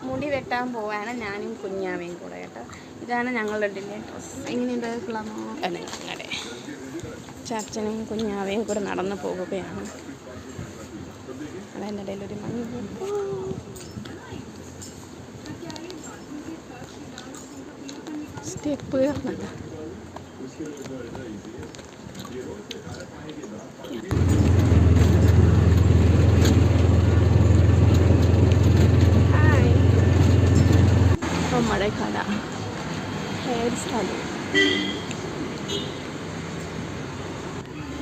മുടി വെട്ടാൻ പോവാണ്, ഞാനും കുഞ്ഞാവയും കൂടെ കേട്ടോ. ഇതാണ് ഞങ്ങളുടെ ഡ്രസ്സ്. എങ്ങനെയുണ്ട് കൊള്ളാമോ? അതെ, ചാച്ചനും കുഞ്ഞാവയും കൂടെ നടന്നു പോകുകയാണ്. അതിൻ്റെ ഇടയിലൊരു മഞ്ഞ സ്റ്റെപ്പ് കയറുന്നുണ്ട്. നമ്മുടെ കട ഹെയർ സ്റ്റൈൽ.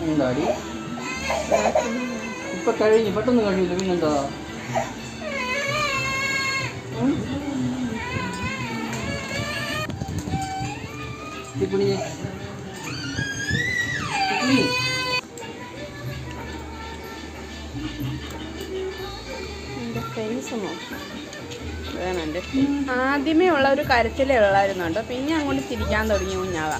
എന്താടി ഇപ്പൊ കഴിഞ്ഞു, പെട്ടെന്ന് കഴിയില്ല, പിന്നെന്താ? എൻ്റെ ഫേസ് നോക്കി. അതാണ് എൻ്റെ ഫേസ്. ആദ്യമേ ഉള്ള ഒരു കരച്ചിലേ ഉള്ളായിരുന്നു കേട്ടോ, പിന്നെ അങ്ങോട്ട് തിരിക്കാൻ തുടങ്ങി കുഞ്ഞാവ.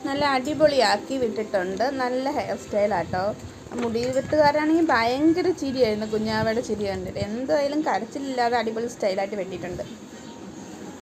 നല്ല അടിപൊളിയാക്കി വിട്ടിട്ടുണ്ട്. നല്ല ഹെയർ സ്റ്റൈലാട്ടോ. മുടി വെട്ടുകാരാണെങ്കിൽ ഭയങ്കര ചിരിയായിരുന്നു. കുഞ്ഞാവയുടെ ചിരി കണ്ടിട്ട് എന്തായാലും കരച്ചിലില്ലാതെ അടിപൊളി സ്റ്റൈലായിട്ട് വെട്ടിയിട്ടുണ്ട്.